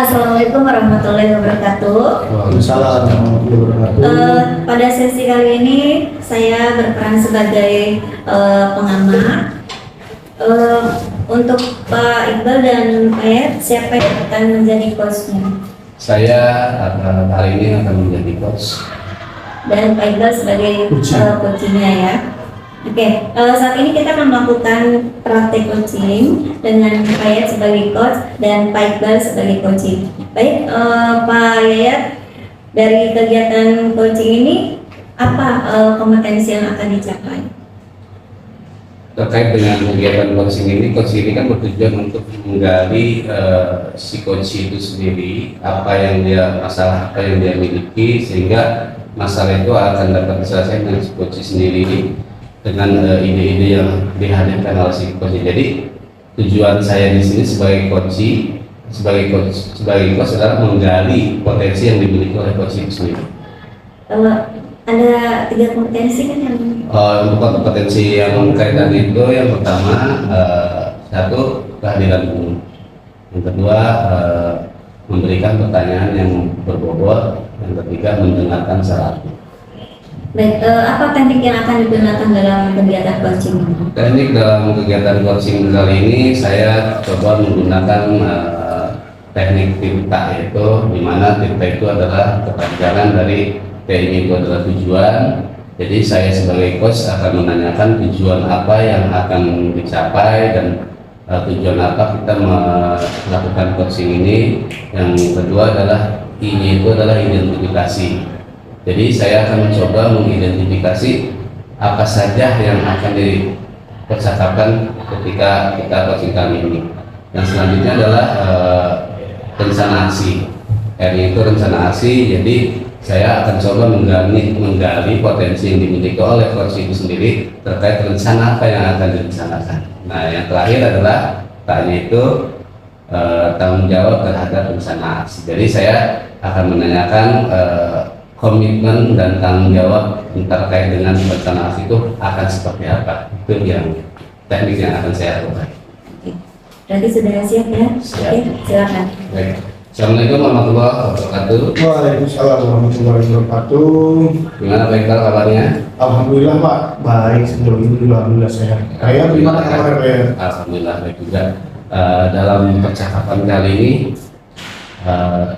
Assalamualaikum warahmatullahi wabarakatuh. Waalaikumsalam warahmatullahi wabarakatuh. Pada sesi kali ini saya berperan sebagai pengamat. Untuk Pak Iqbal dan Pak Yayat, siapa yang akan menjadi coachnya? Saya hari ini akan menjadi coach. Dan Pak Iqbal sebagai coachnya ya. Oke, saat ini kita akan melakukan praktek coaching dengan Pak Yayat sebagai coach dan Pak Iqbal sebagai coaching. Baik, Pak Yayat, dari kegiatan coaching ini apa kompetensi yang akan dicapai? Terkait dengan kegiatan coaching ini kan bertujuan untuk menggali si coach itu sendiri, masalah apa yang dia miliki, sehingga masalah itu akan dapat diselesaikan dengan si coach sendiri dengan ide-ide yang dihadirkan oleh si coach. Jadi tujuan saya di sini sebagai coach adalah menggali potensi yang dimiliki oleh coach itu sendiri. Ada 3 kompetensi kan yang untuk kompetensi yang kaitan itu, yang pertama satu, kehadiran umum. Yang kedua, memberikan pertanyaan yang berbobot. Yang ketiga, mendengarkan secara aktif. baik, apa teknik yang akan digunakan dalam kegiatan coaching ini? Teknik dalam kegiatan coaching kali ini saya coba menggunakan teknik TIPTA, yaitu di mana TIPTA itu adalah kepanjangan dari TIM, itu adalah tujuan. Jadi saya sebagai coach akan menanyakan tujuan apa yang akan dicapai dan tujuan apa kita melakukan coaching ini. Yang kedua adalah I-nya itu adalah identifikasi. Jadi saya akan mencoba mengidentifikasi apa saja yang akan dipercakapkan ketika kita coaching kali ini. Yang selanjutnya adalah rencana aksi. R-nya itu rencana aksi. Jadi saya akan coba menggali potensi yang dimiliki oleh coach itu sendiri terkait rencana apa yang akan direncanakan. Nah, yang terakhir adalah T-nya itu tanggung jawab terhadap rencana aksi. Jadi saya akan menanyakan komitmen dan tanggung jawab terkait dengan rencana aksi itu akan seperti apa. Itu yang teknik yang akan saya lakukan. Berarti sudah siap ya? Siap. Oke, silakan. Baik. Assalamualaikum warahmatullahi wabarakatuh. Waalaikumsalam warahmatullahi wabarakatuh. Gimana Pak Iqbal kabarnya? Alhamdulillah Pak, baik sejauh ini, alhamdulillah sehat. Kayak gimana kabarnya Pak? Alhamdulillah baik juga. Dalam percakapan kali ini,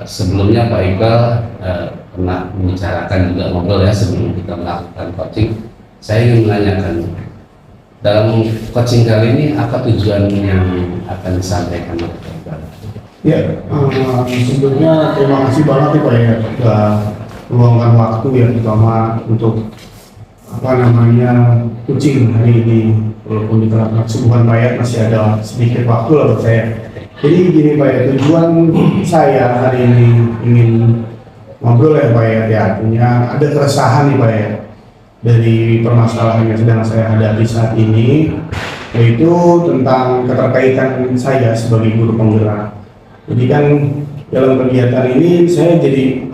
sebelumnya Pak Iqbal pernah membicarakan juga ngobrol ya sebelum kita melakukan coaching. Saya ingin menanyakan, dalam coaching kali ini apa tujuan yang akan disampaikan oleh Pak Iqbal? Ya, sebelumnya terima kasih banget ya Pak ya sudah meluangkan waktu ya, terutama untuk coaching hari ini. Walaupun di tengah kesibukan Pak ya masih ada sedikit waktu lah buat saya. Jadi gini Pak ya, tujuan saya hari ini ingin ngobrol ya Pak ya, artinya ada keresahan nih Pak ya dari permasalahan yang sedang saya hadapi saat ini, yaitu tentang keterkaitan saya sebagai guru penggerak. Jadi kan dalam kegiatan ini saya jadi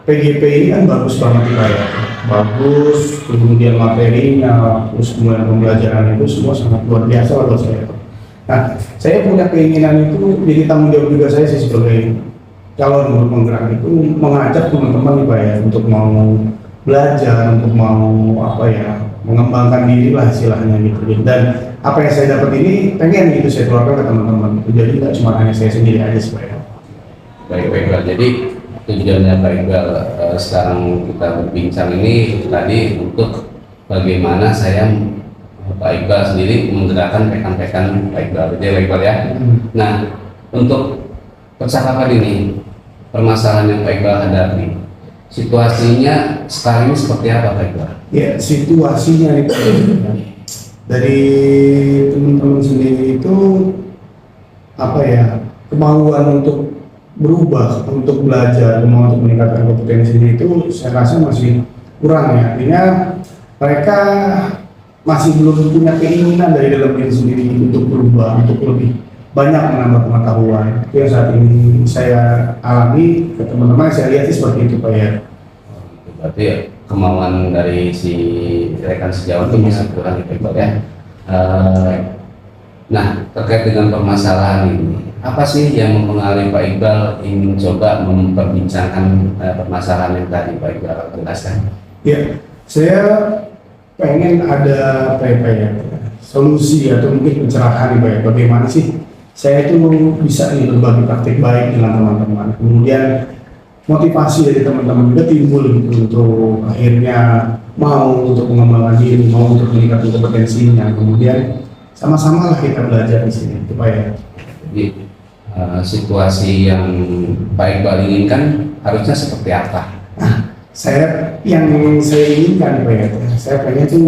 PGP ini kan bagus banget Pak ya, bagus, kemudian materinya, terus kemudian pembelajaran itu semua sangat luar biasa lah buat saya. Nah, saya punya keinginan itu, jadi tanggung jawab juga saya sih sebagai calon guru penggerak itu mengajak teman-teman nih Pak ya untuk mau belajar, untuk mau mengembangkan diri lah istilahnya gitu. Dan apa yang saya dapat ini pengen gitu saya keluarkan ke teman-teman. Jadi nggak cuma hanya saya sendiri aja supaya. Baik Pak Iqbal, jadi tujuannya Pak Iqbal sekarang kita berbincang ini tadi untuk bagaimana saya Pak Iqbal sendiri menggerakkan rekan-rekan Pak Iqbal, jadi Pak Iqbal ya. Nah, untuk percakapan ini, permasalahan yang Pak Iqbal hadapi, situasinya sekarang ini seperti apa Pak Iqbal? Ya, situasinya itu dari teman-teman sendiri itu kemauan untuk berubah, untuk belajar, kemauan untuk meningkatkan kompetensi itu saya rasa masih kurang ya. Artinya mereka masih belum punya keinginan dari dalam diri sendiri untuk berubah, untuk lebih banyak menambah pengetahuan. Itu yang saat ini saya alami ke teman-teman, saya lihat sih seperti itu Pak ya. Berarti kemauan dari si rekan sejawat itu masih kurang gitu Pak ya. Nah, terkait dengan permasalahan ini, apa sih yang mempengaruhi Pak Iqbal ingin coba memperbincangkan permasalahan yang tadi Pak Iqbal jelaskan? Ya, saya pengen ada apa ya, solusi atau mungkin pencerahan nih Pak ya, bagaimana sih saya itu bisa nih berbagi praktik baik dengan teman-teman. Kemudian motivasi dari teman-teman juga timbul gitu untuk akhirnya mau untuk mengembangkan diri, mau untuk meningkatkan kompetensinya. Kemudian sama-sama lah kita belajar di sini, itu Pak ya. Jadi situasi yang Pak Iqbal inginkan harusnya seperti apa? Saya inginkan Pak ya, saya pengen tuh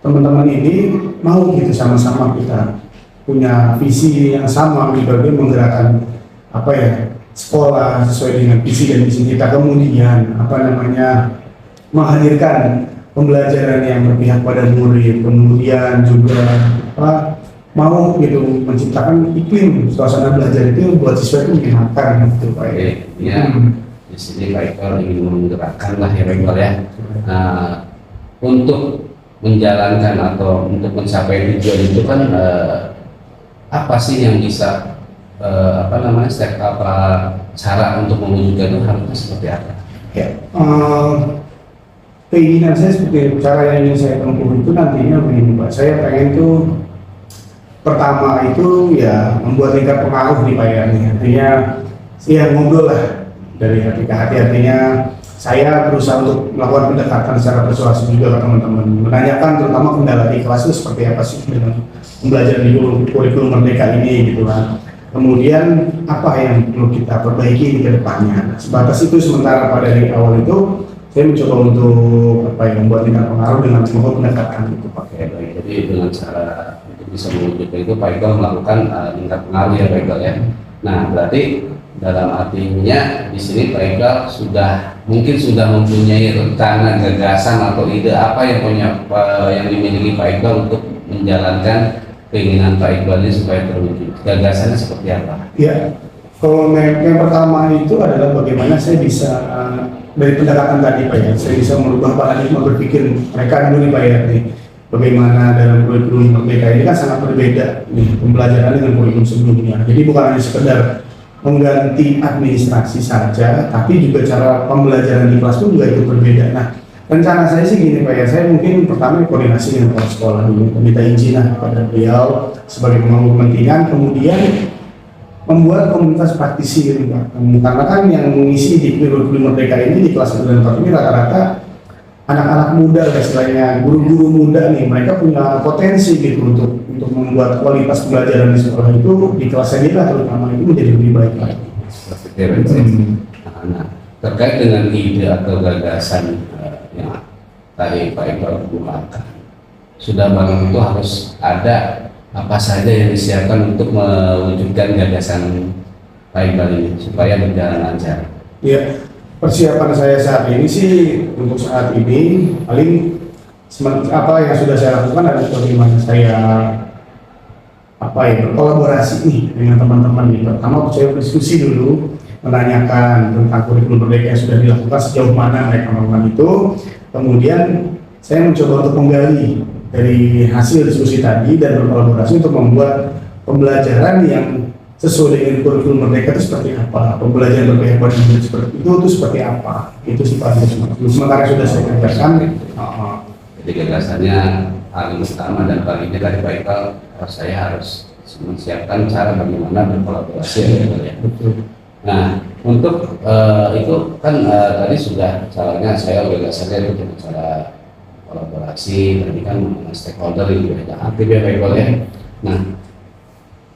teman-teman ini mau gitu sama-sama kita punya visi yang sama, berbagai menggerakkan apa ya, sekolah sesuai dengan visi dan misi kita, kemudian menghadirkan pembelajaran yang berpihak pada murid, kemudian juga mau gitu menciptakan iklim suasana belajar itu buat siswa itu menyenangkan gitu Pak. Ya, di sini Pak Iqbal ingin menggerakkan lah ya Pak Iqbal ya. Untuk menjalankan atau untuk mencapai tujuan itu kan apa sih yang bisa cara untuk mewujudkan itu harusnya seperti apa? Ya, keinginan saya seperti cara yang ingin saya tempuh itu nantinya begini Pak. Saya pengen tuh pertama itu ya membuat tingkat pengaruh di Pak ya. Artinya ya ngobrol lah dari hati ke hati. Artinya saya berusaha untuk melakukan pendekatan secara persuasif juga ke teman-teman, menanyakan terutama kendala di kelas itu seperti apa sih dengan pembelajaran di kurikulum Merdeka ini gitu kan. Kemudian apa yang perlu kita perbaiki ke depannya. Sebatas itu sementara pada dari awal itu saya mencoba untuk membuat tingkat pengaruh dengan semua pendekatan itu pakai. Jadi dengan cara untuk bisa mewujudkan itu Pak Iqbal melakukan tingkat pengaruh ya Pak Iqbal ya. Nah berarti dalam artinya di sini Pak Iqbal mungkin sudah mempunyai rencana, gagasan atau ide apa yang dimiliki Pak Iqbal untuk menjalankan keinginan Pak Iqbal ini supaya terwujud. Gagasannya seperti apa? Ya, kalau yang pertama itu adalah bagaimana saya bisa dari pendekatan tadi Pak ya, saya bisa merubah paradigma berpikir mereka dulu nih Pak ya. Bagaimana dalam kurikulum Merdeka ini kan sangat berbeda nih pembelajaran dengan kurikulum sebelumnya. Jadi bukan hanya sekedar mengganti administrasi saja, tapi juga cara pembelajaran di kelas pun juga itu berbeda. Nah, rencana saya sih gini Pak ya, saya mungkin pertama koordinasi dengan kepala sekolah dulu, minta izin kepada beliau sebagai pemangku kepentingan, kemudian membuat komunitas praktisi gitu Pak. Karena kan yang mengisi di kurikulum Merdeka ini di kelas 1 dan 4 ini rata-rata anak-anak muda, istilahnya guru-guru muda nih, mereka punya potensi gitu untuk membuat kualitas pembelajaran di sekolah itu di kelas ini lah terutama itu menjadi lebih baik lagi. Nah, terkait dengan ide atau gagasan yang tadi Pak Iqbal kemukakan, sudah barang itu harus ada apa saja yang disiapkan untuk mewujudkan gagasan Pak Iqbal ini supaya berjalan lancar. Ya, persiapan saya saat ini sih untuk saat ini paling apa yang sudah saya lakukan adalah bagaimana saya berkolaborasi nih dengan teman-teman nih. Pertama saya berdiskusi dulu, menanyakan tentang kurikulum Merdeka yang sudah dilakukan sejauh mana mereka melakukan itu. Kemudian saya mencoba untuk menggali dari hasil diskusi tadi dan berkolaborasi untuk membuat pembelajaran yang sesuai dengan kurikulum Merdeka itu seperti apa, pembelajaran berpihak pada murid seperti itu seperti apa, itu sifatnya sementara sudah saya kerjakan. Jadi gagasannya paling utama dan paling ini tadi Pak Iqbal, saya harus menyiapkan cara bagaimana berkolaborasi ya. Nah untuk itu kan tadi sudah caranya saya gagasannya itu dengan cara kolaborasi, tadi kan stakeholder itu ya, aktif ya Pak Iqbal ya. Nah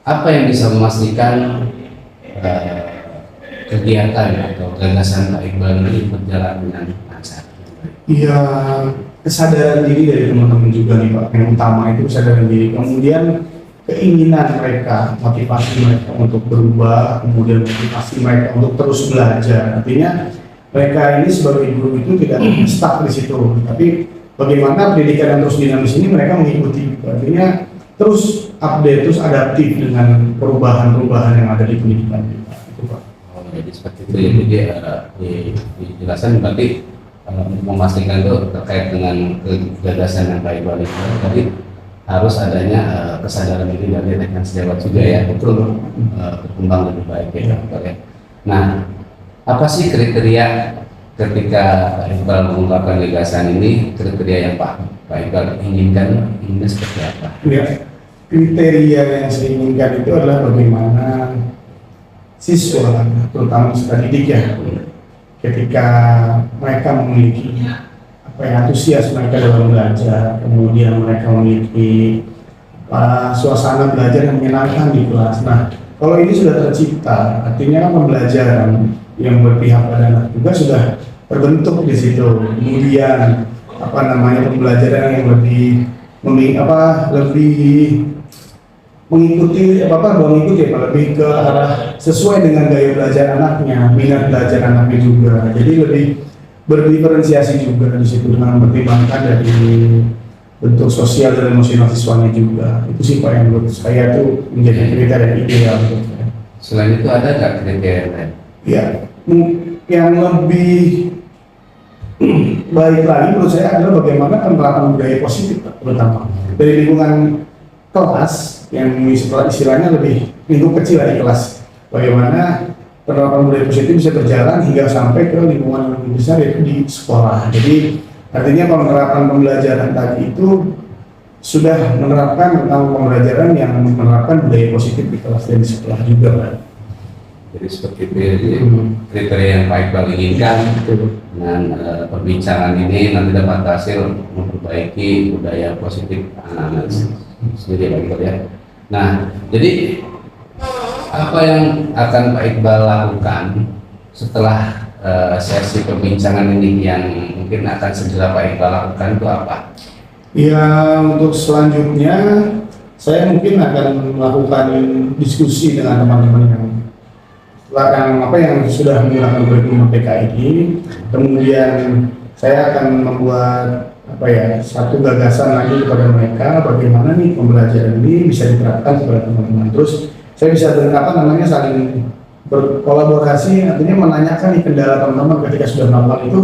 apa yang bisa memastikan kegiatan atau gagasan Pak Iqbal ini berjalan dengan lancar? Iya, kesadaran diri dari teman-teman juga nih Pak. Yang utama itu kesadaran diri, kemudian keinginan mereka, motivasi mereka untuk berubah, kemudian motivasi mereka untuk terus belajar. Artinya mereka ini sebagai guru itu tidak stuck di situ, tapi bagaimana pendidikan yang terus dinamis ini mereka mengikuti. Artinya terus update, terus adaptif dengan perubahan-perubahan yang ada di pendidikan kita. Itu Pak. Jadi seperti itu ya, jadi dijelaskan berarti memastikan itu terkait dengan gagasan yang Pak Iqbal itu. Jadi harus adanya kesadaran diri dari rekan sejawat juga ya, Betul. berkembang lebih baik ya Pak ya. Nah, apa sih kriteria ketika Pak Iqbal mengungkapkan gagasan ini, kriteria yang Pak Iqbal inginnya seperti apa? Ya, kriteria yang saya inginkan itu adalah bagaimana siswa, terutama peserta didik ya, ketika mereka memiliki antusias mereka dalam belajar, kemudian mereka memiliki suasana belajar yang menyenangkan di kelas. Nah, kalau ini sudah tercipta, artinya kan pembelajaran yang berpihak pada anak juga sudah terbentuk di situ. Kemudian pembelajaran yang lebih lebih ke arah sesuai dengan gaya belajar anaknya, minat belajar anaknya juga. Jadi lebih berdiferensiasi juga di situ dengan mempertimbangkan dari bentuk sosial dan emosional siswanya juga. Itu sih Pak yang menurut saya tuh menjadi kriteria ideal menurut saya. Selain itu ada nggak kriteria lain? Ya, yang lebih baik lagi menurut saya adalah bagaimana penerapan budaya positif Pak, terutama dari lingkungan kelas yang istilahnya lebih lingkup kecil di kelas. Bagaimana penerapan budaya positif bisa berjalan hingga sampai ke lingkungan yang lebih besar, yaitu di sekolah. Jadi artinya penerapan pembelajaran tadi itu sudah menerapkan tentang pembelajaran yang menerapkan budaya positif di kelas dan di sekolah juga Pak. Jadi seperti itu ya, jadi kriteria yang Pak Iqbal inginkan dengan perbincangan ini nanti dapat hasil memperbaiki budaya positif anak-anak sendiri Pak Iqbal ya. Nah, jadi apa yang akan Pak Iqbal lakukan setelah sesi perbincangan ini yang mungkin akan segera Pak Iqbal lakukan itu apa? Ya, untuk selanjutnya saya mungkin akan melakukan diskusi dengan teman-teman yang sudah menggunakan kurikulum Merdeka ini. Kemudian saya akan membuat satu gagasan lagi kepada mereka bagaimana nih pembelajaran ini bisa diterapkan kepada teman-teman. Terus saya bisa saling berkolaborasi, artinya menanyakan nih kendala teman-teman ketika sudah melakukan itu,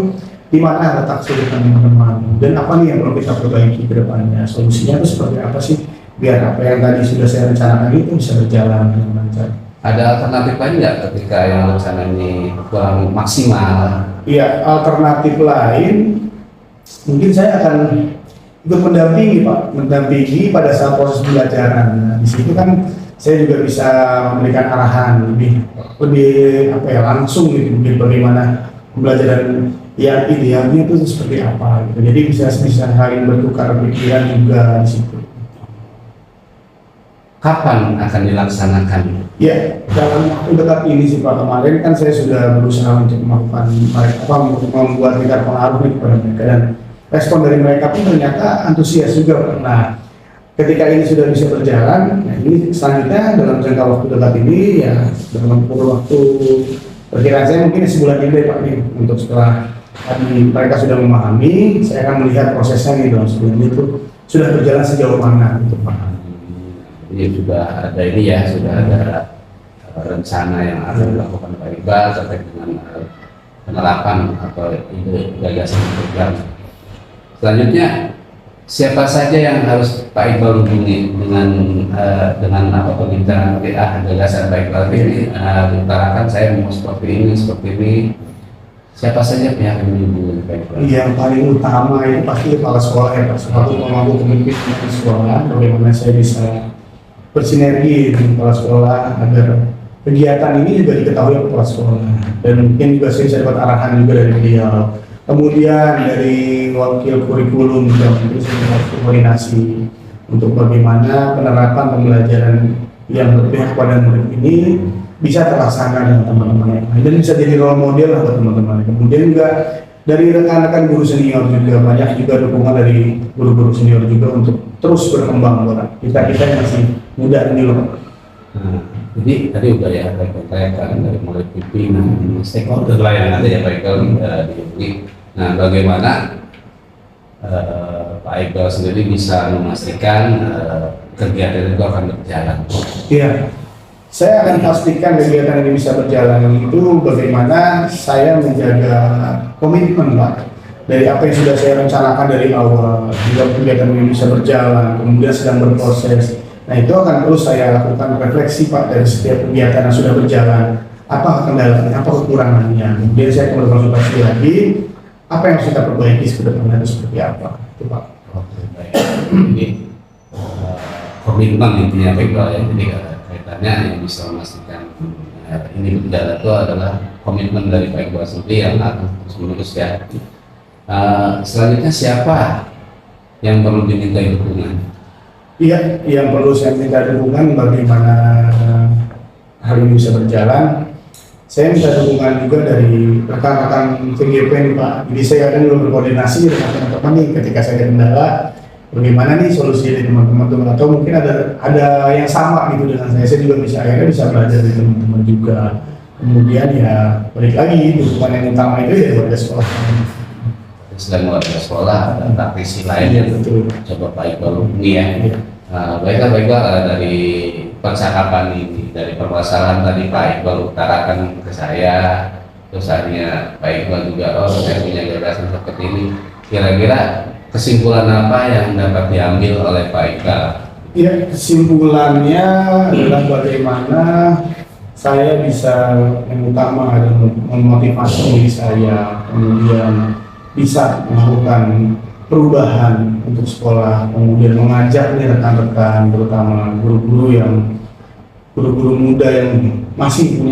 di mana letak kesulitan teman-teman dan apa nih yang perlu kita perbaiki ke depannya, solusinya itu seperti apa sih biar apa yang tadi sudah saya rencanakan itu bisa berjalan dengan lancar. Ada alternatif lain nggak ketika yang rencana ini kurang maksimal? Iya, alternatif lain mungkin saya akan ikut mendampingi pada saat proses pembelajaran. Nah, di situ kan saya juga bisa memberikan arahan lebih langsung gitu, mungkin bagaimana pembelajaran yang idealnya itu seperti apa gitu. Jadi bisa saling bertukar pikiran juga di situ. Kapan akan dilaksanakan? Ya, dalam waktu dekat ini sih Pak. Kemarin kan saya sudah berusaha untuk membuat tingkat pengaruh kepada mereka, dan respon dari mereka pun ternyata antusias juga Pak. Nah, ketika ini sudah bisa berjalan, nah ini selanjutnya dalam jangka waktu dekat ini ya dalam kurun waktu perkiraan saya mungkin sebulan ini Pak nih, untuk setelah mereka sudah memahami, saya akan melihat prosesnya nih dalam sebulan itu sudah berjalan sejauh mana gitu Pak. Jadi sudah ada rencana yang akan dilakukan Pak Iqbal terkait dengan penerapan atau ide gagasan program. Selanjutnya, siapa saja yang harus Pak Iqbal hubungi dengan perbincangan gagasan Pak Iqbal ini diutarakan saya mau seperti ini. Siapa saja pihak yang dihubungi Pak Iqbal? Yang paling utama itu pasti kepala sekolah ya Pak. Selaku pemangku kepemimpinan di sekolah, bagaimana saya bisa bersinergi dengan kepala sekolah agar kegiatan ini juga diketahui oleh kepala sekolah, dan mungkin juga saya bisa dapat arahan juga dari beliau. Kemudian dari wakil kurikulum juga mungkin saya harus koordinasi untuk bagaimana penerapan pembelajaran yang berpihak pada murid ini bisa terlaksana dengan teman-teman yang lain dan bisa jadi role model lah buat teman-teman. Kemudian juga dari rekan-rekan guru senior juga banyak juga dukungan dari guru-guru senior juga untuk terus berkembang kita yang masih muda ini loh. Nah, jadi tadi udah ya rekan-rekan dari mulai pimpinan, stakeholder lah yang ada ya Pak Iqbal dihubungi. Nah, bagaimana Pak Iqbal sendiri bisa memastikan kegiatan itu akan berjalan? Iya, saya akan pastikan kegiatan ini bisa berjalan itu bagaimana saya menjaga komitmen Pak dari apa yang sudah saya rencanakan dari awal, juga kegiatan ini bisa berjalan, kemudian sedang berproses. Nah itu akan terus saya lakukan refleksi Pak dari setiap kegiatan yang sudah berjalan, apa kendalanya, apa kekurangannya. Kemudian saya akan berkonsultasi lagi, apa yang harus kita perbaiki ke depannya itu seperti apa, itu Pak. Oke, baik. Jadi komitmen intinya Iqbal ya, jadi kaitannya yang bisa memastikan ini berjalan itu adalah komitmen dari Pak Iqbal sendiri yang akan terus menerus ya. Selanjutnya siapa yang perlu diminta dukungan? Iya, yang perlu saya minta dukungan bagaimana hal ini bisa berjalan. Saya minta dukungan juga dari rekan-rekan VGP nih Pak. Jadi saya akan berkoordinasi dengan teman-teman nih ketika saya ada kendala, bagaimana nih solusi dari teman-teman atau mungkin ada yang sama gitu dengan saya juga akhirnya bisa belajar dari teman-teman juga. Kemudian ya balik lagi dukungan yang utama itu ya warga sekolah. Selain warga sekolah ada praktisi lain yang coba Pak Iqbal hubungi ya. Baiklah Pak Iqbal, dari percakapan ini, dari permasalahan tadi Pak Iqbal utarakan ke saya, terus akhirnya Pak Iqbal juga saya punya gagasan seperti ini. Kira-kira kesimpulan apa yang dapat diambil oleh Pak Iqbal? Ya, kesimpulannya adalah bagaimana saya bisa yang utama adalah memotivasi diri saya, kemudian bisa melakukan perubahan untuk sekolah, kemudian mengajak nih rekan-rekan, terutama guru-guru muda yang masih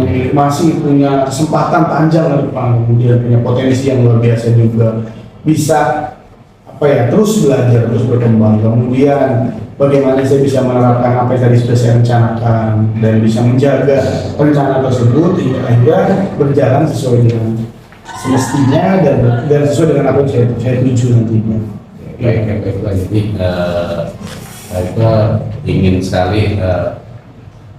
punya kesempatan panjang ke depan, kemudian punya potensi yang luar biasa juga, bisa terus belajar, terus berkembang. Kemudian bagaimana saya bisa menerapkan apa yang tadi sudah saya rencanakan dan bisa menjaga rencana tersebut hingga akhirnya berjalan sesuai dengan semestinya dan sesuai dengan apa yang saya tuju nantinya. Baik. Jadi kita ingin sekali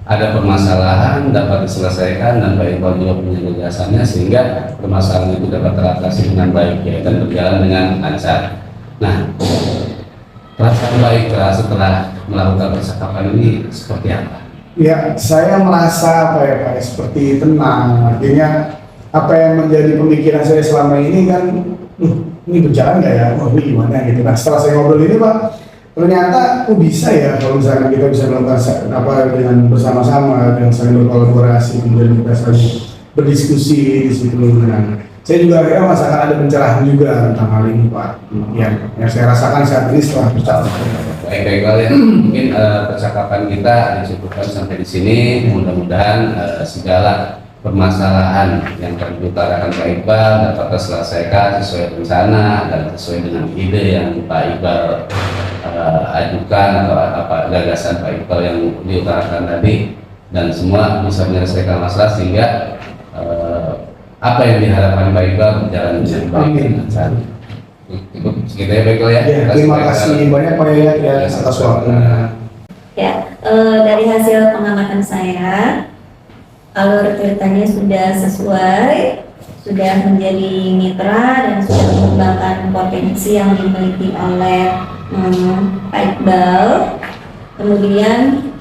ada permasalahan dapat diselesaikan dan Pak Iqbal juga punya gagasannya sehingga permasalahan itu dapat teratasi dengan baik ya, dan berjalan dengan lancar. Nah, perasaan Pak Iqbal setelah melakukan percakapan ini seperti apa? Ya, saya merasa Pak seperti tenang. Artinya apa yang menjadi pemikiran saya selama ini kan, ini berjalan nggak ya? Wah, ini gimana gitu. Nah, setelah saya ngobrol ini Pak, ternyata bisa ya kalau misalnya kita bisa melakukan dengan bersama-sama, dengan saling berkolaborasi, kemudian kita saling berdiskusi di situ. Nah, saya juga akhirnya merasakan ada pencerahan juga tentang hal ini Pak. Yang saya rasakan saat ini setelah bercakap. Baik ya. Mungkin percakapan kita dicukupkan sampai di sini. Mudah-mudahan segala permasalahan yang tadi diutarakan Pak Iqbal dapat terselesaikan sesuai rencana dan sesuai dengan ide yang Pak Iqbal ajukan atau apa gagasan Pak Iqbal yang diutarakan tadi, dan semua bisa menyelesaikan masalah sehingga apa yang diharapkan Pak Iqbal berjalan dengan baik dan lancar. Cukup segitu ya Pak Iqbal ya. Terima kasih banyak Pak ya atas waktunya. Ya, dari hasil pengamatan saya, alur ceritanya sudah sesuai, sudah menjadi mitra dan sudah mengembangkan potensi yang dimiliki oleh Pak Iqbal. Kemudian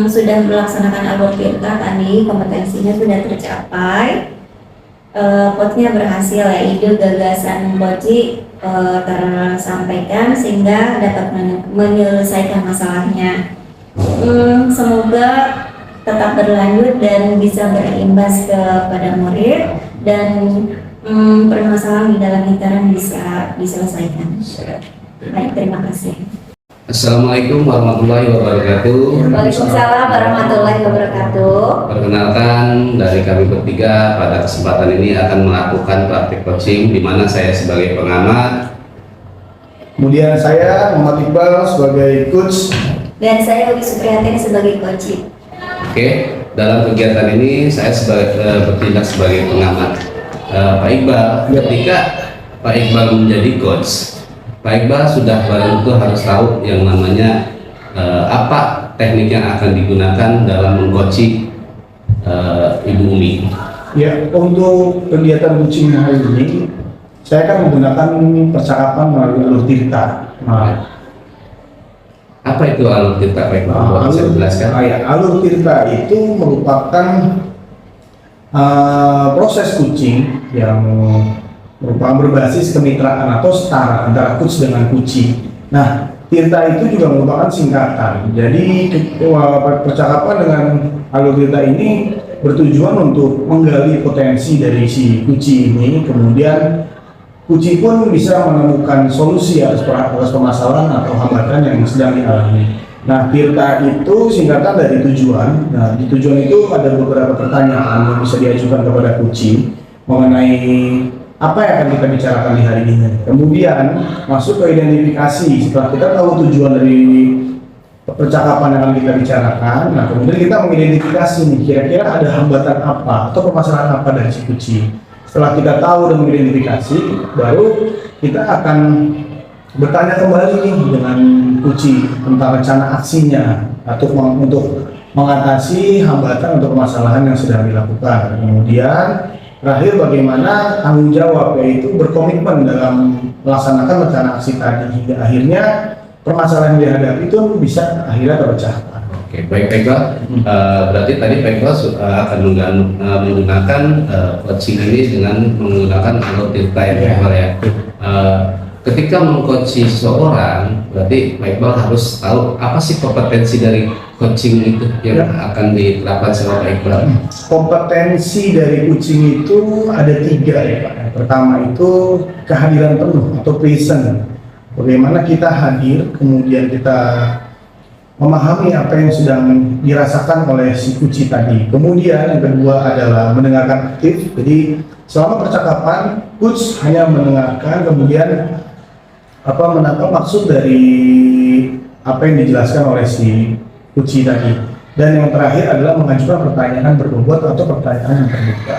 sudah melaksanakan alur cerita tadi, kompetensinya sudah tercapai. Coachnya berhasil ya, ide gagasan coach tersampaikan sehingga dapat menyelesaikan masalahnya. Semoga tetap berlanjut dan bisa berimbas kepada murid dan permasalahan di dalam lingkaran bisa diselesaikan. Baik, terima kasih. Assalamualaikum warahmatullahi wabarakatuh. Waalaikumsalam warahmatullahi wabarakatuh. Perkenalkan, dari kami bertiga pada kesempatan ini akan melakukan praktik coaching di mana saya sebagai pengamat, kemudian saya Muhammad Iqbal sebagai coach, dan saya Ugi Supriyatin sebagai coach. Oke, dalam kegiatan ini saya bertindak sebagai pengamat. Pak Iqbal, ketika Pak Iqbal menjadi coach, Pak Iqbal sudah barang itu harus tahu yang namanya apa teknik yang akan digunakan dalam mengcoaching Ibu Umi. Ya, untuk kegiatan coaching hari ini saya akan menggunakan percakapan melalui alur tirta. Apa itu alur tirta Pak Iqbal? Bisa dijelaskan? Alur tirta itu merupakan proses coaching yang merupakan berbasis kemitraan atau setara antara coach dengan kuci. Nah, Tirta itu juga merupakan singkatan. Jadi percakapan dengan alur Tirta ini bertujuan untuk menggali potensi dari si kuci ini, kemudian kuci pun bisa menemukan solusi atas permasalahan atau hambatan yang sedang dialami. Nah, Tirta itu singkatan dari tujuan. Nah, di tujuan itu ada beberapa pertanyaan yang bisa diajukan kepada kuci mengenai apa yang akan kita bicarakan di hari ini. Kemudian masuk ke identifikasi. Setelah kita tahu tujuan dari percakapan yang akan kita bicarakan, nah kemudian kita mengidentifikasi nih kira-kira ada hambatan apa atau permasalahan apa dari si kuci. Setelah kita tahu dan mengidentifikasi, baru kita akan bertanya kembali nih dengan kuci tentang rencana aksinya atau untuk mengatasi hambatan atau permasalahan yang sedang dilakukan. Kemudian terakhir bagaimana tanggung jawab, yaitu berkomitmen dalam melaksanakan rencana aksi tadi hingga akhirnya permasalahan yang dihadapi itu bisa akhirnya terpecahkan. Oke, baik Pak Iqbal. Berarti tadi Pak Iqbal akan menggunakan coaching ini dengan menggunakan alur Tirta ya Pak Iqbal ya. Ketika mengcoaching seseorang, berarti Pak Iqbal harus tahu apa sih kompetensi dari coaching itu yang akan diterapkan sama Pak Iqbal. Kompetensi dari coaching itu ada 3 ya Pak. Pertama itu kehadiran penuh atau present. Bagaimana kita hadir, kemudian kita memahami apa yang sedang dirasakan oleh si kuci tadi. Kemudian yang kedua adalah mendengarkan aktif. Jadi selama percakapan, coach hanya mendengarkan, kemudian menangkap maksud dari apa yang dijelaskan oleh si kuci tadi. Dan yang terakhir adalah mengajukan pertanyaan berbobot atau pertanyaan yang terbuka.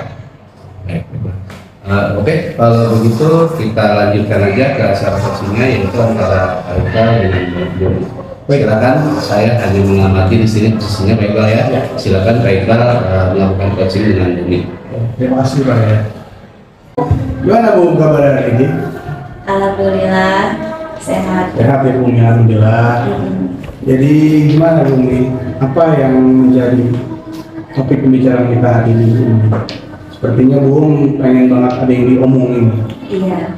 Oke, kalau begitu kita lanjutkan aja ke syarat coachingnya, yaitu antara Pak Iqbal dengan Bumi. Silakan, saya hanya mengamati di sini posisinya Pak Iqbal ya. Silakan Pak Iqbal melakukan coaching dengan Bumi. Terima kasih Pak ya. Gimana Bu kabar hari ini? Alhamdulillah sehat. Sehat ya Bumi, alhamdulillah. Jadi gimana Bumi? Apa yang menjadi topik pembicaraan kita hari ini Bumi? Sepertinya Bung pengen banget ada yang diomongin. Iya,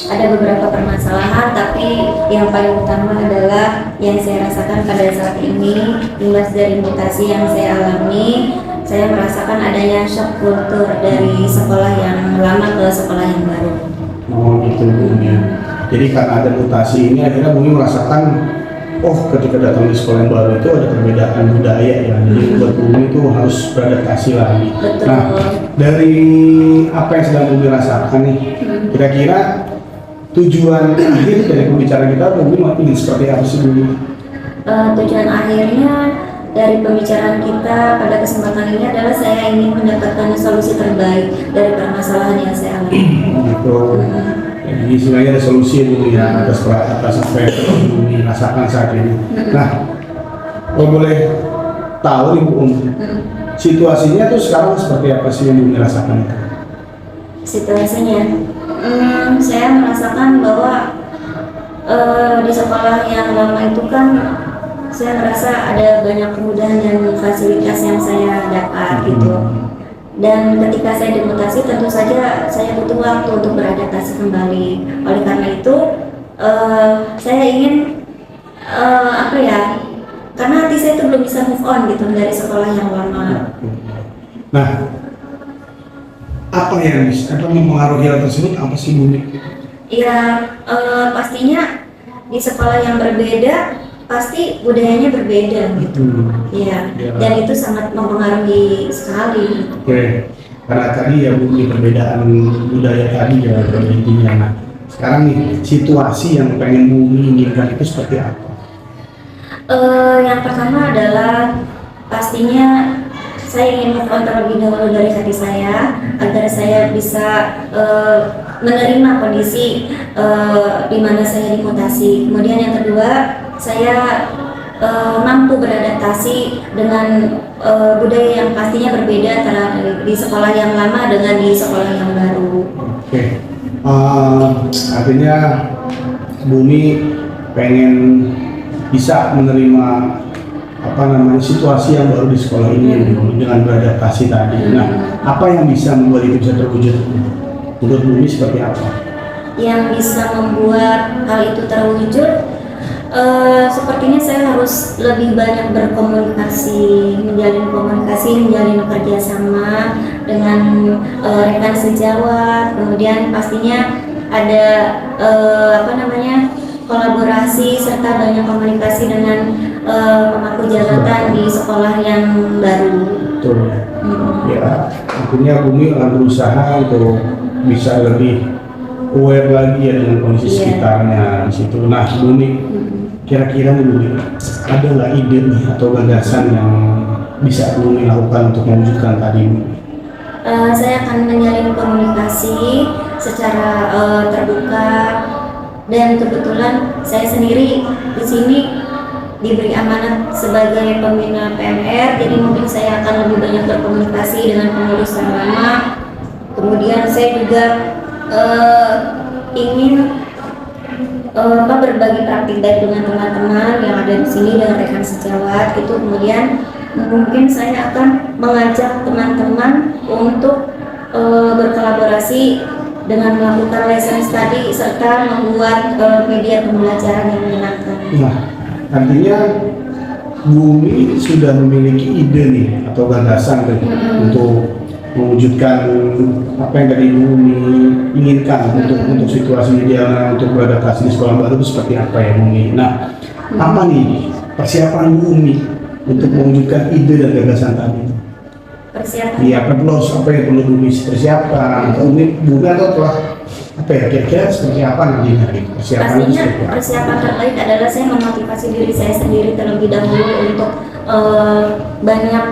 ada beberapa permasalahan, tapi yang paling utama adalah yang saya rasakan pada saat ini, imbas dari mutasi yang saya alami. Saya merasakan adanya shock kultur dari sekolah yang lama ke sekolah yang baru. Oh gitu Bung ya. Jadi karena ada mutasi ini akhirnya Bung merasakan, oh ketika datang di sekolah yang baru itu ada perbedaan budaya ya. Jadi buat Bumi itu harus beradaptasi lagi. Betul. Nah, dari apa yang sedang Bumi rasakan nih, kira-kira tujuan akhir dari pembicaraan kita Bumi ingin seperti apa sih Bumi? Tujuan akhirnya dari pembicaraan kita pada kesempatan ini adalah saya ingin mendapatkan solusi terbaik dari permasalahan yang saya alami. Gitu. Jadi sebenarnya ada solusi Bumi ya atas apa yang Bumi rasakan saat ini. Nah, kalau boleh tahu nih Bu, situasinya tuh sekarang seperti apa sih yang Bumi rasakan itu? Situasinya, saya merasakan bahwa di sekolah yang lama itu kan saya merasa ada banyak kemudahan dan fasilitas yang saya dapat gitu. Dan ketika saya dimutasi, tentu saja saya butuh waktu untuk beradaptasi kembali. Oleh karena itu, saya ingin karena hati saya itu belum bisa move on gitu dari sekolah yang lama. Nah, apa yang mempengaruhi hal tersebut? Apa sih Bumi? Ya, pastinya di sekolah yang berbeda pasti budayanya berbeda gitu. Iya. Dan itu sangat mempengaruhi sekali. Oke. Karena tadi ya Bumi perbedaan budaya tadi ya pada intinya. Nah, sekarang nih situasi yang pengen Bumi inginkan itu seperti apa? Yang pertama adalah pastinya saya ingin move on terlebih dahulu dari hati saya agar saya bisa menerima kondisi di mana saya dimutasi. Kemudian yang kedua, saya mampu beradaptasi dengan budaya yang pastinya berbeda antara di sekolah yang lama dengan di sekolah yang baru. Oke. Artinya Bumi pengen bisa menerima apa namanya situasi yang baru di sekolah ini dengan beradaptasi tadi. Nah, apa yang bisa membuat itu bisa terwujud? Menurut Bumi seperti apa? Yang bisa membuat hal itu terwujud, sepertinya saya harus lebih banyak berkomunikasi, menjalin kerjasama dengan rekan sejawat. Kemudian pastinya ada kolaborasi serta banyak komunikasi dengan pemangku jabatan di sekolah yang baru. Betul. Ya, tentunya Bumi akan berusaha untuk bisa lebih aware lagi ya dengan kondisi sekitarnya di situ. Nah, Bumi, kira-kira nih Bumi, ada nggak ide nih atau gagasan yang bisa Bumi lakukan untuk mewujudkan tadi? Saya akan menjalin komunikasi secara terbuka, dan kebetulan saya sendiri di sini diberi amanat sebagai pembina PMR, jadi mungkin saya akan lebih banyak berkomunikasi dengan pengurus yang lama. Kemudian saya juga ingin berbagi praktik baik dengan teman-teman yang ada di sini, dengan rekan sejawat itu. Kemudian mungkin saya akan mengajak teman-teman untuk berkolaborasi dengan melakukan lesson study serta membuat media pembelajaran yang menyenangkan. Nah, artinya Bumi sudah memiliki ide nih atau gagasan untuk mewujudkan apa yang tadi Bumi inginkan untuk situasi idealnya untuk beradaptasi di sekolah baru itu seperti apa ya Bumi. Nah, apa nih persiapan Bumi untuk mewujudkan ide dan gagasan tadi? Persiapan? Iya, apa yang perlu Bumi persiapan? Bumi atau telah apa ya kira-kira seperti apa nantinya persiapan? Pastinya persiapan terbaik adalah saya memotivasi diri saya sendiri terlebih dahulu untuk banyak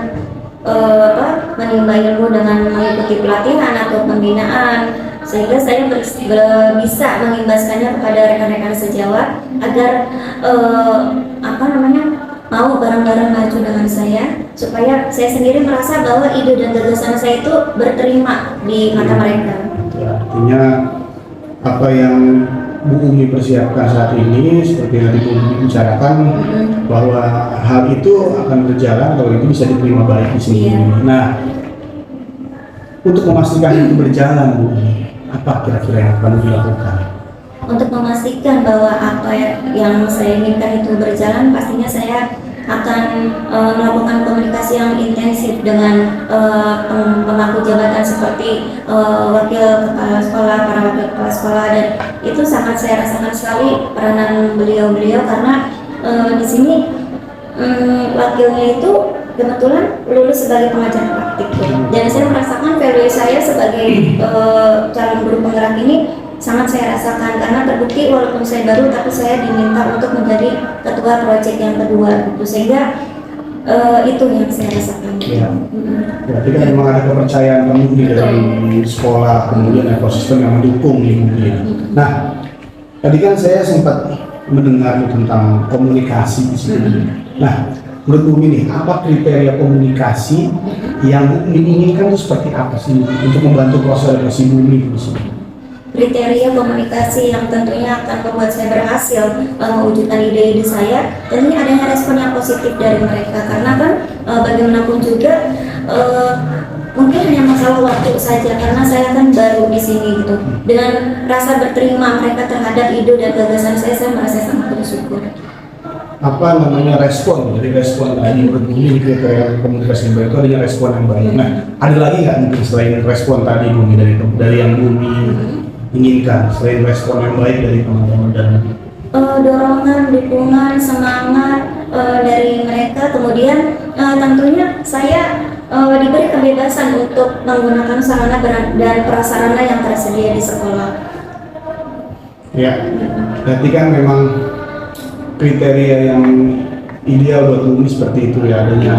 menimba ilmu dengan mengikuti pelatihan atau pembinaan, sehingga saya bisa mengimbaskannya kepada rekan-rekan sejawat agar mau bareng-bareng maju dengan saya, supaya saya sendiri merasa bahwa ide dan gagasan saya itu berterima di mata mereka. Ya, artinya apa yang Bu Umi persiapkan saat ini seperti yang tadi Bu Umi bicarakan bahwa hal itu akan berjalan kalau itu bisa diterima baik di sini. Nah, untuk memastikan itu berjalan Bu Umi, apa kira-kira yang akan dilakukan? Untuk memastikan bahwa apa yang saya inginkan itu berjalan, pastinya saya akan melakukan komunikasi yang intensif dengan pemangku jabatan seperti wakil kepala sekolah, para wakil kepala sekolah, dan itu sangat saya rasakan sekali peranan beliau-beliau karena di sini wakilnya itu kebetulan lulus sebagai pengajar praktik, dan saya merasakan value saya sebagai calon guru penggerak ini sangat saya rasakan karena terbukti walaupun saya baru tapi saya diminta untuk menjadi ketua proyek yang kedua gitu, sehingga itu yang saya rasakan. Ya. Berarti kan memang ada kepercayaan penuh dari sekolah, kemudian ekosistem yang mendukung ya. Nah, tadi kan saya sempat mendengar tentang komunikasi di sini. Nah, menurut Bumi nih, apa kriteria komunikasi yang Bumi inginkan itu seperti apa sih untuk membantu proses adaptasi Bumi di sini? Kriteria komunikasi yang tentunya akan membuat saya berhasil mewujudkan ide-ide saya, tentunya adanya respon yang positif dari mereka, karena kan bagaimanapun juga mungkin hanya masalah waktu saja karena saya kan baru di sini gitu. Dengan rasa berterima mereka terhadap ide dan gagasan saya merasa sangat bersyukur. Apa namanya respon dari respon tadi berbunyi kriteria komunikasi yang baik itu adanya respon yang baik. Nah, ada lagi nggak mungkin selain respon tadi Bumi dari yang Bumi inginkan, selain respon yang baik dari teman-teman dan dorongan, dukungan, semangat dari mereka. Kemudian tentunya saya diberi kebebasan untuk menggunakan sarana dan prasarana yang tersedia di sekolah. Ya, berarti kan memang kriteria yang ideal buat Bumi seperti itu ya, adanya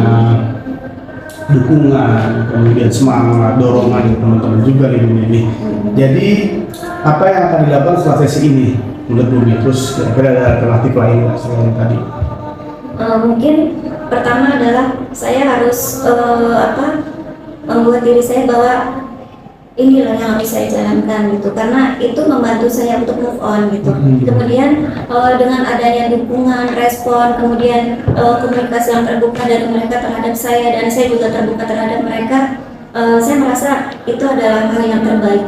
dukungan, kemudian semangat, dorongan dari teman-teman juga di Bumi ini. Jadi apa yang akan dilakukan setelah sesi ini menurut Bumi? Terus kira-kira ada alternatif lain nggak selain tadi? Mungkin pertama adalah saya harus membuat diri saya bahwa inilah yang harus saya jalankan gitu, karena itu membantu saya untuk move on gitu. Kemudian dengan adanya dukungan, respon, kemudian komunikasi yang terbuka dari mereka terhadap saya dan saya juga terbuka terhadap mereka, saya merasa itu adalah hal yang terbaik.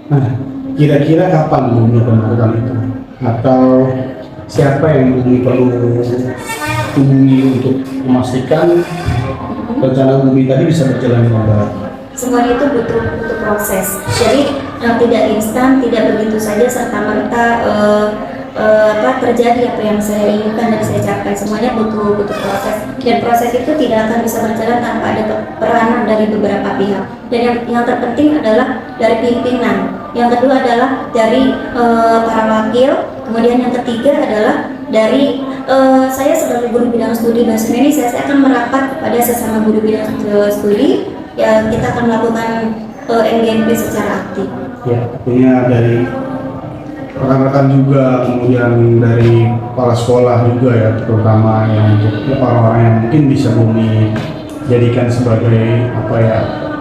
Nah, kira-kira kapan Bumi akan melakukan itu? Atau siapa yang Bumi perlu hubungi untuk memastikan rencana Bumi tadi bisa berjalan dengan baik? Semuanya itu butuh proses. Jadi tidak instan, tidak begitu saja serta merta terjadi apa yang saya inginkan dan saya capai. Semuanya butuh proses, dan proses itu tidak akan bisa berjalan tanpa ada peranan dari beberapa pihak. Dan yang terpenting adalah dari pimpinan. Yang kedua adalah dari para wakil. Kemudian yang ketiga adalah dari saya sebagai guru bidang studi bahasa Indonesia. Saya akan merapat kepada sesama guru bidang studi. Ya, kita akan melakukan NGNP secara aktif. Ya, artinya dari rekan-rekan juga, kemudian dari kepala sekolah juga ya, terutama yang untuk orang-orang yang mungkin bisa Bumi jadikan sebagai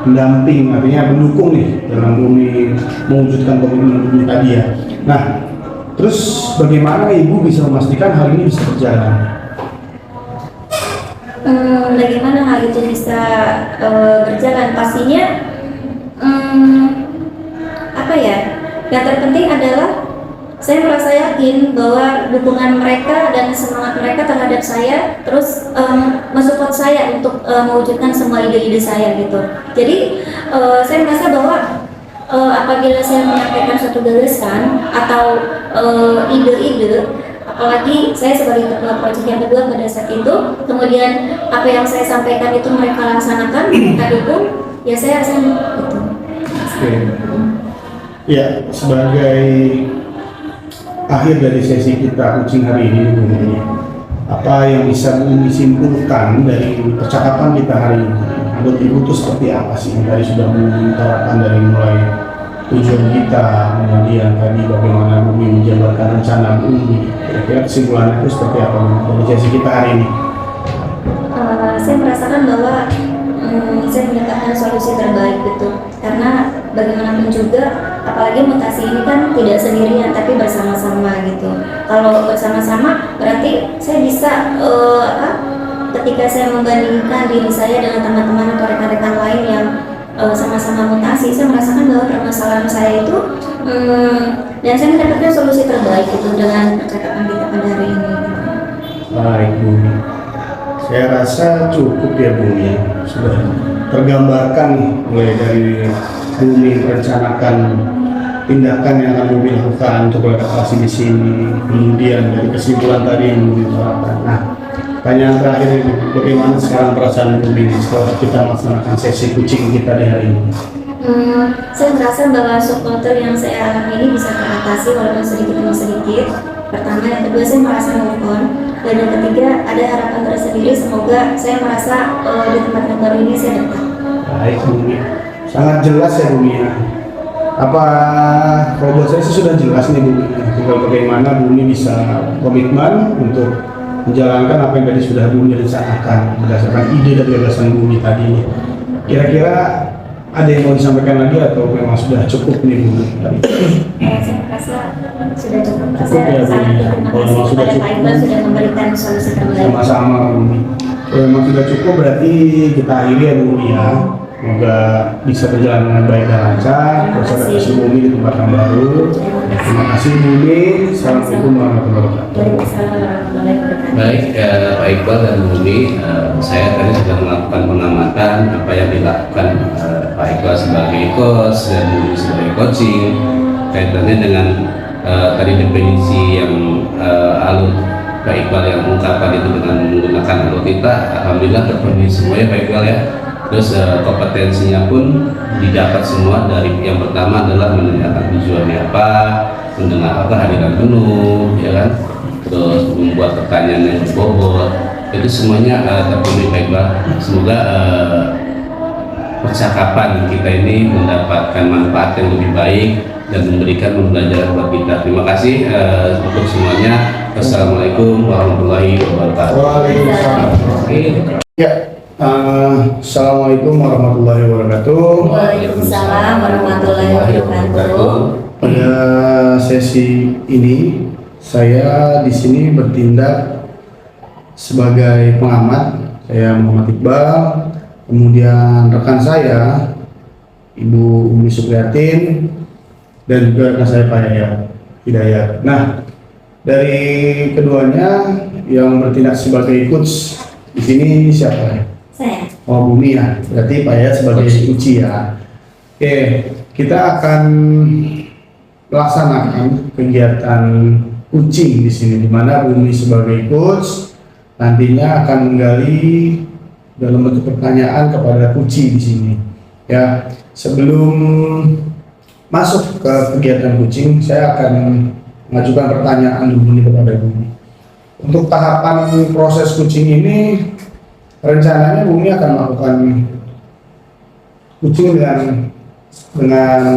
pendamping, artinya pendukung nih dalam Bumi mewujudkan komitmen Bumi tadi ya. Nah, terus bagaimana Ibu bisa memastikan hal ini bisa berjalan? Bagaimana hal itu bisa berjalan? Pastinya yang terpenting adalah saya merasa yakin bahwa dukungan mereka dan semangat mereka terhadap saya terus mensupport saya untuk mewujudkan semua ide-ide saya gitu. Jadi saya merasa bahwa apabila saya menyampaikan suatu gagasan atau ide-ide, apalagi saya sebagai ketua proyek yang kedua pada saat itu, kemudian apa yang saya sampaikan itu mereka laksanakan, mereka dukung, ya saya rasa itu. Oke. Ya, sebagai akhir dari sesi kita kucing hari ini, Bumi, apa yang bisa Bumi simpulkan dari percakapan kita hari ini? Menurut Ibu itu seperti apa sih? Dari sudah mengutarakan dari mulai tujuan kita, kemudian tadi bagaimana Bumi menjabarkan rencana Bumi. Kira-kira kesimpulannya itu seperti apa dari sesi kita hari ini? Saya merasakan bahwa saya mendapatkan solusi terbaik gitu, karena bagaimanapun juga, apalagi mutasi ini kan tidak sendirian tapi bersama-sama gitu. Kalau bersama-sama berarti saya bisa ketika saya membandingkan diri saya dengan teman-teman atau rekan-rekan lain yang sama-sama mutasi, saya merasakan bahwa permasalahan saya itu dan saya mendapatkan solusi terbaik itu dengan percakapan kita pada hari ini. Baik, Bumi. Saya rasa cukup ya, Bumi. Sudah tergambarkan nih, mulai dari Bumi merencanakan tindakan yang akan Bumi lakukan untuk adaptasi di sini, kemudian dari kesimpulan tadi yang Bumi utarakan. Nah, pertanyaan terakhir ini, bagaimana sekarang perasaan Bumi setelah kita melaksanakan sesi kucing kita di hari ini? Saya merasa bahwa supporter yang saya alami ini bisa teratasi walaupun sedikit demi sedikit. Pertama, yang kedua saya merasa move on, dan yang ketiga ada harapan tersendiri. Semoga saya merasa di tempat yang baru ini saya dekat. Baik, Bumi. Sangat jelas ya, Bumi ya. Apa kalau buat saya sih sudah jelas nih, Bumi. Tinggal bagaimana Bumi bisa komitmen untuk menjalankan apa yang tadi sudah Bumi rencanakan berdasarkan ide dan gagasan Bumi tadi. Kira-kira ada yang mau disampaikan lagi atau memang sudah cukup nih, Bumi? Saya merasa sudah cukup. Cukup Saya ya, sangat Bumi. berterima Kalau kasih memang sudah kepada Pak cukup, Iqbal sudah memberikan solusi terbaik. sama-sama, Bumi. Kalau memang sudah cukup berarti kita akhiri ya, Bumi ya. Semoga bisa berjalan dengan baik dan lancar. Terus adaptasi Bumi di tempat yang baru. Terima kasih, Bumi. Assalamualaikum warahmatullahi wabarakatuh. Waalaikumsalam warahmatullahi wabarakatuh. Baik, Pak Iqbal dan Bumi, saya tadi sudah melakukan pengamatan apa yang dilakukan Pak Iqbal sebagai coach dan Bumi sebagai coaching, kaitannya dengan tadi definisi yang Pak Iqbal yang mengungkapkan itu dengan menggunakan alutita. Alhamdulillah terpenuhi semuanya Pak Iqbal ya. Terus kompetensinya pun didapat semua. Dari yang pertama adalah menanyakan tujuannya apa, mendengar kehadiran penuh, ya kan, terus membuat pertanyaan yang berbobot, itu semuanya terpenuhi Pak Iqbal. Semoga percakapan kita ini mendapatkan manfaat yang lebih baik dan memberikan pembelajaran buat kita. Terima kasih untuk semuanya. Wassalamualaikum warahmatullahi wabarakatuh. Waalaikumsalam. Ya, Assalamualaikum warahmatullahi wabarakatuh. Waalaikumsalam warahmatullahi wabarakatuh. Pada sesi ini saya di sini bertindak sebagai pengamat. Saya Muhammad Iqbal, kemudian rekan saya Ibu Umi Supriyatin, dan juga rekan saya Pak Hidayat. Nah, dari keduanya yang bertindak sebagai coach di sini siapa? Saya. Oh, Bumi ya. Berarti Pak Yayat sebagai coach ya. Oke, kita akan melaksanakan kegiatan coaching di sini, di mana Bumi sebagai coach nantinya akan menggali dalam bentuk pertanyaan kepada coaching di sini. Ya, sebelum masuk ke kegiatan coaching, saya akan mengajukan pertanyaan dulu nih kepada Bumi. Untuk tahapan proses coaching ini, rencananya Bumi akan melakukan coaching dengan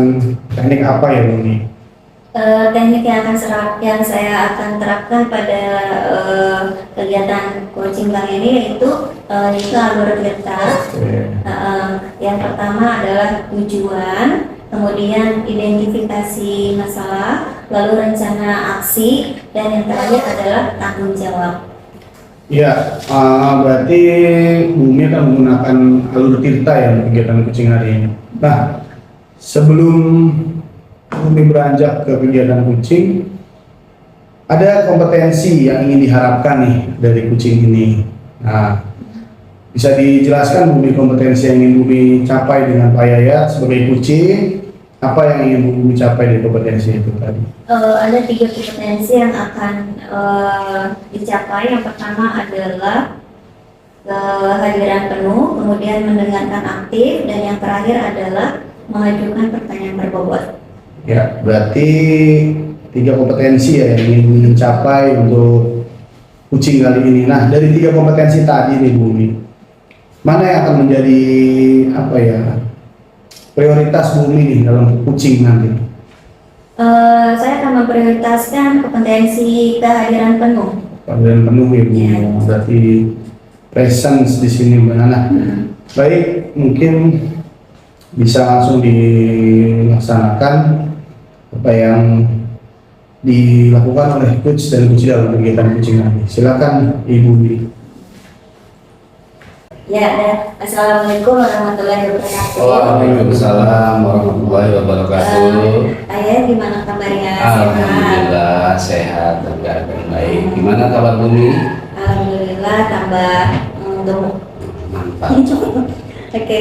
teknik apa ya Bumi? Teknik yang saya akan terapkan pada kegiatan coaching kali ini yaitu alur cerita. Yang pertama adalah tujuan, kemudian identifikasi masalah, lalu rencana aksi, dan yang terakhir adalah tanggung jawab. Ya, berarti Bumi akan menggunakan alur tirta ya untuk kegiatan coaching hari ini. Nah, sebelum Bumi beranjak ke kegiatan coaching, ada kompetensi yang ingin diharapkan nih dari coaching ini. Nah, bisa dijelaskan Bumi kompetensi yang ingin Bumi capai dengan Pak Yayat sebagai coaching? Apa yang ingin Bumi capai dari kompetensi itu tadi? Ada 3 kompetensi yang akan dicapai. Yang pertama adalah kehadiran penuh, kemudian mendengarkan aktif, dan yang terakhir adalah mengajukan pertanyaan berbobot. Ya, berarti 3 kompetensi ya yang ingin Bumi capai untuk coaching kali ini. Nah, dari 3 kompetensi tadi nih Bumi, mana yang akan menjadi apa ya prioritas Bumi nih dalam coaching nanti? Saya akan memprioritaskan kompetensi kehadiran penuh. Kehadiran penuh ya Bumi. Ya. Berarti presence di sini benar. Baik, mungkin bisa langsung dilaksanakan apa yang dilakukan oleh coach dan coach dalam kegiatan coaching nanti. Silakan Ibu Wi. Ya, Assalamualaikum warahmatullahi wabarakatuh. Waalaikumsalam warahmatullahi wabarakatuh. Ayah, gimana kabarnya? Alhamdulillah sehat dan keadaan baik. Gimana kabar Bumi? Alhamdulillah tambah gemuk. Mantap. Oke,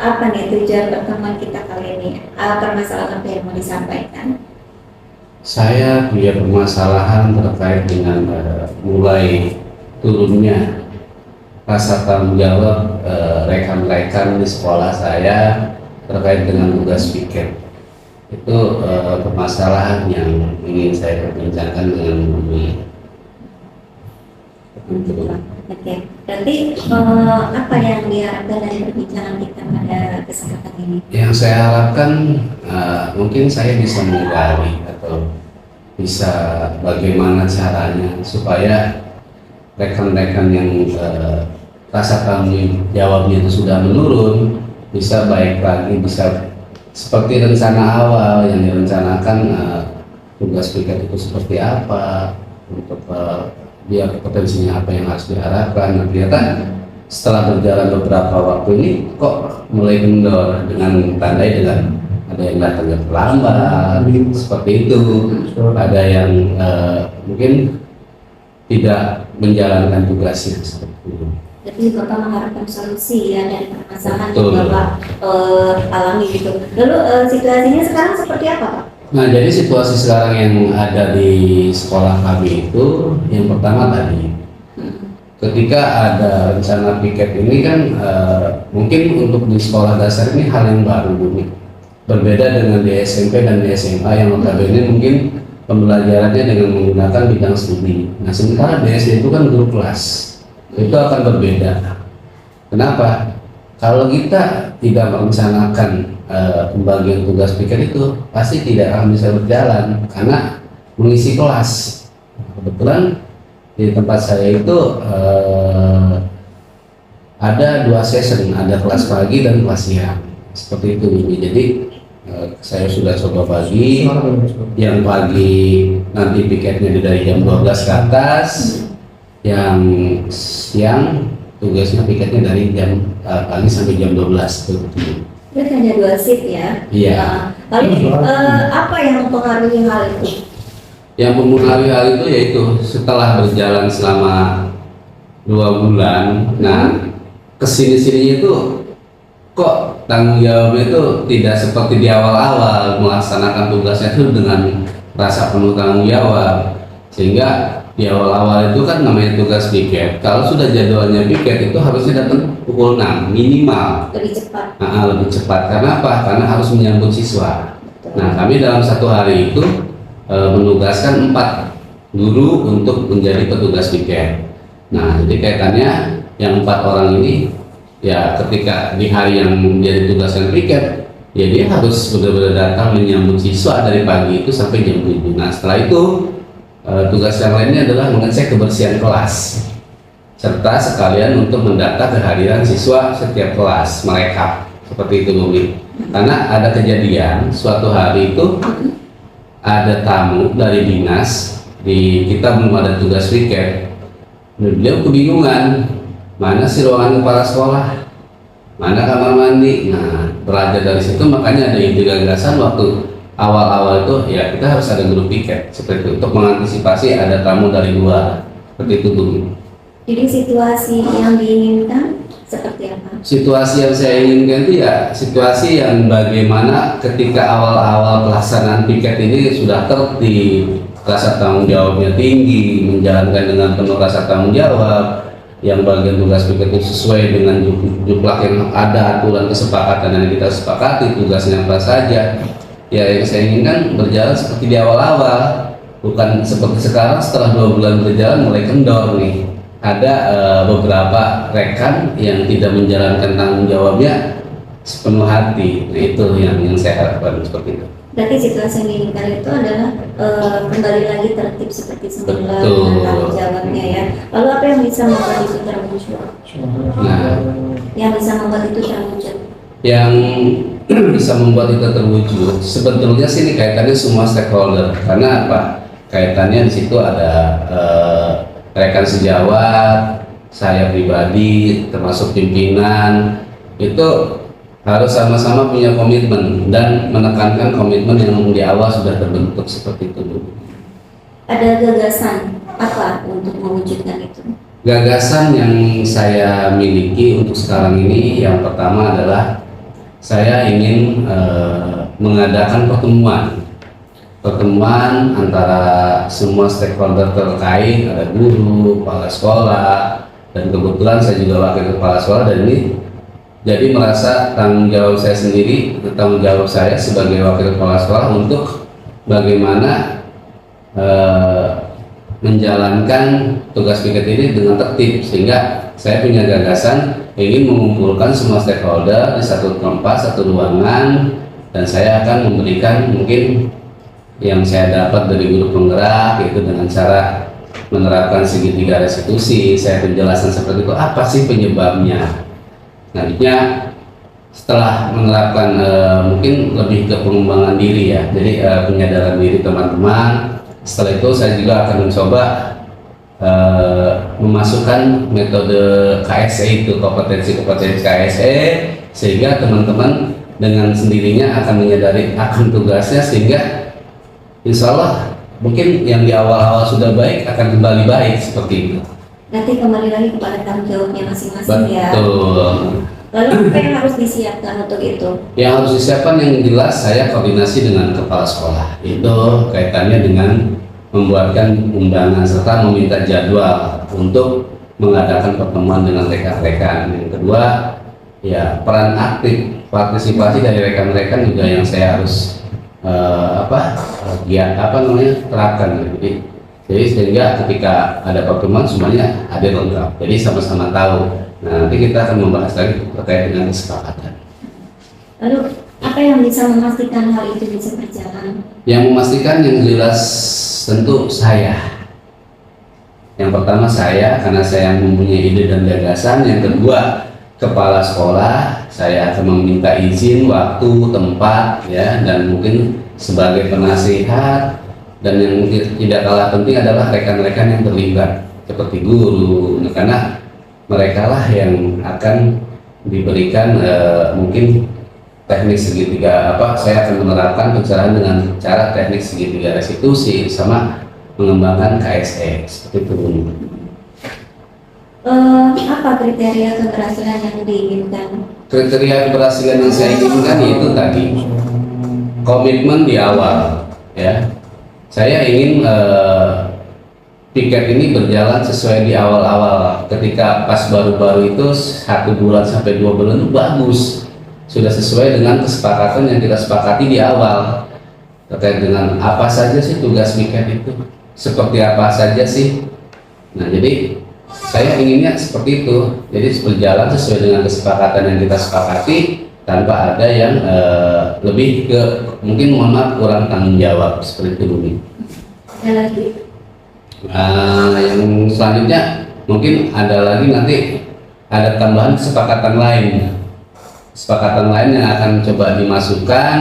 apa nih tujuan pertemuan kita kali ini? Permasalahan apa yang mau disampaikan? Saya punya permasalahan terkait dengan mulai turunnya rasa tanggung jawab rekan-rekan di sekolah saya terkait dengan tugas piket. Itu permasalahan yang ingin saya perbincangkan dengan Bumi. Oke, berarti apa yang diharapkan dari perbincangan kita pada kesempatan ini? Yang saya harapkan mungkin saya bisa menggali atau bisa bagaimana caranya supaya rekan-rekan yang rasa tanggung jawabnya itu sudah menurun bisa baik lagi, bisa seperti rencana awal yang direncanakan tugas piket itu seperti apa untuk dia potensinya apa yang harus diharapkan. Nah, ternyata setelah berjalan beberapa waktu ini kok mulai kendor dengan tandai dengan ada yang datangnya terlambat seperti itu, ada yang mungkin tidak menjalankan tugasnya seperti itu. Jadi Bapak mengharapkan solusi ya dari permasalahan Betul. yang Bapak alami gitu. Lalu situasinya sekarang seperti apa Pak? Nah, jadi situasi sekarang yang ada di sekolah kami itu yang pertama tadi ketika ada rencana piket ini kan mungkin untuk di sekolah dasar ini hal yang baru Bumi. Berbeda dengan di SMP dan di SMA yang notabene mungkin pembelajarannya dengan menggunakan bidang studi. Nah, sementara di SD itu kan grup kelas, itu akan berbeda. Kenapa? Kalau kita tidak merencanakan pembagian tugas piket itu, pasti tidak akan bisa berjalan karena mengisi kelas. Kebetulan di tempat saya itu ada 2 session, ada kelas pagi dan kelas siang. Seperti itu Bibi. Jadi saya sudah coba pagi, yang pagi nanti piketnya dari jam 12 ke atas, yang siang tugasnya piketnya dari jam pagi sampai jam 12. Berarti hanya 2 shift ya? Iya. Lalu apa yang mempengaruhi hal itu? Yang mempengaruhi hal itu yaitu setelah berjalan selama 2 bulan, nah kesini-sininya itu kok tanggung jawabnya itu tidak seperti di awal-awal, melaksanakan tugasnya itu dengan rasa penuh tanggung jawab, sehingga di awal-awal itu kan namanya tugas piket. Kalau sudah jadwalnya piket itu harusnya datang pukul 6 minimal. Lebih cepat. Lebih cepat. Karena apa? Karena harus menyambut siswa. Nah, kami dalam 1 hari itu menugaskan 4 guru untuk menjadi petugas piket. Nah, jadi kaitannya yang 4 orang ini ya ketika di hari yang dia ditugaskan piket, ya dia harus benar-benar datang menyambut siswa dari pagi itu sampai jam 7. Nah, setelah itu tugas yang lainnya adalah mengecek kebersihan kelas serta sekalian untuk mendata kehadiran siswa setiap kelas mereka, seperti itu Bumi. Karena ada kejadian suatu hari itu ada tamu dari dinas, kita belum ada tugas piket, beliau kebingungan mana sih ruangan kepala sekolah, mana kamar mandi. Nah, belajar dari situ makanya ada ide gagasan waktu awal-awal itu ya kita harus ada grup piket seperti itu untuk mengantisipasi ada tamu dari luar, seperti itu Bumi. Jadi situasi yang diinginkan seperti apa? Situasi yang saya inginkan itu ya situasi yang bagaimana ketika awal-awal pelaksanaan piket ini sudah tertib, rasa tanggung jawabnya tinggi, menjalankan dengan penuh rasa tanggung jawab, yang bagian tugas piket itu sesuai dengan juklak yang ada, aturan kesepakatan yang kita sepakati, tugasnya apa saja. Ya yang saya inginkan berjalan seperti di awal-awal, bukan seperti sekarang setelah 2 bulan berjalan mulai kendor nih. Ada beberapa rekan yang tidak menjalankan tanggung jawabnya sepenuh hati. Nah itu yang saya harapkan seperti itu. Berarti situasi yang diinginkan itu adalah kembali lagi tertib seperti semula Betul. dengan tanggung jawabnya ya. Lalu apa yang bisa membuat itu terwujud? Nah, Yang bisa membuat itu terwujud? yang bisa membuat itu terwujud sebetulnya sih ini kaitannya semua stakeholder. Karena apa? Kaitannya di situ ada rekan sejawat, saya pribadi, termasuk pimpinan, itu harus sama-sama punya komitmen dan menekankan komitmen yang di awal sudah terbentuk seperti itu dulu. Ada gagasan apa untuk mewujudkan itu? Gagasan yang saya miliki untuk sekarang ini yang pertama adalah saya ingin mengadakan pertemuan antara semua stakeholder terkait, ada guru, kepala sekolah, dan kebetulan saya juga wakil kepala sekolah, dan ini jadi merasa tanggung jawab saya sendiri, tanggung jawab saya sebagai wakil kepala sekolah untuk bagaimana menjalankan tugas piket ini dengan tertib, sehingga saya punya gagasan ingin mengumpulkan semua stakeholder di satu tempat, satu ruangan, dan saya akan memberikan mungkin yang saya dapat dari guru penggerak, yaitu dengan cara menerapkan segitiga restitusi. Saya penjelasan seperti itu, apa sih penyebabnya. Nantinya setelah menerapkan mungkin lebih ke pengembangan diri ya, jadi penyadaran diri teman-teman. Setelah itu saya juga akan mencoba memasukkan metode KSE itu, kompetensi-kompetensi KSE, sehingga teman-teman dengan sendirinya akan menyadari akan tugasnya, sehingga insya Allah mungkin yang di awal-awal sudah baik akan kembali baik seperti itu. Nanti kembali lagi kepada tanggung jawabnya masing-masing ya. Betul. Lalu apa yang harus disiapkan untuk itu? Yang harus disiapkan yang jelas saya koordinasi dengan kepala sekolah. Itu kaitannya dengan membuatkan undangan serta meminta jadwal untuk mengadakan pertemuan dengan rekan-rekan. Yang kedua, ya peran aktif partisipasi dari rekan-rekan juga yang saya harus terapkan. Jadi sehingga ketika ada pertemuan semuanya hadir lengkap. Jadi sama-sama tahu. Nah, nanti kita akan membahas lagi terkait dengan kesepakatan. Lalu apa yang bisa memastikan hal itu bisa berjalan? Yang memastikan yang jelas tentu saya. Yang pertama saya, karena saya yang mempunyai ide dan gagasan. Yang kedua kepala sekolah, saya akan meminta izin waktu, tempat, ya, dan mungkin sebagai penasihat, dan yang tidak kalah penting adalah rekan-rekan yang terlibat seperti guru, karena mereka lah yang akan diberikan mungkin teknik segitiga saya akan menerapkan pencerahan dengan cara teknik segitiga restitusi sama mengembangkan KSE seperti itu. Apa kriteria keberhasilan yang diinginkan? Kriteria keberhasilan yang saya inginkan itu tadi komitmen di awal, ya. Saya ingin piket ini berjalan sesuai di awal-awal. Ketika pas baru-baru itu 1 bulan sampai 2 bulan itu bagus, sudah sesuai dengan kesepakatan yang kita sepakati di awal terkait dengan apa saja sih tugas piket itu, seperti apa saja sih. Nah, jadi saya inginnya seperti itu, jadi berjalan sesuai dengan kesepakatan yang kita sepakati tanpa ada yang lebih ke mungkin mohon maaf kurang tanggung jawab seperti itu dulu. Ada lagi? Yang selanjutnya mungkin ada lagi nanti ada tambahan kesepakatan lain yang akan coba dimasukkan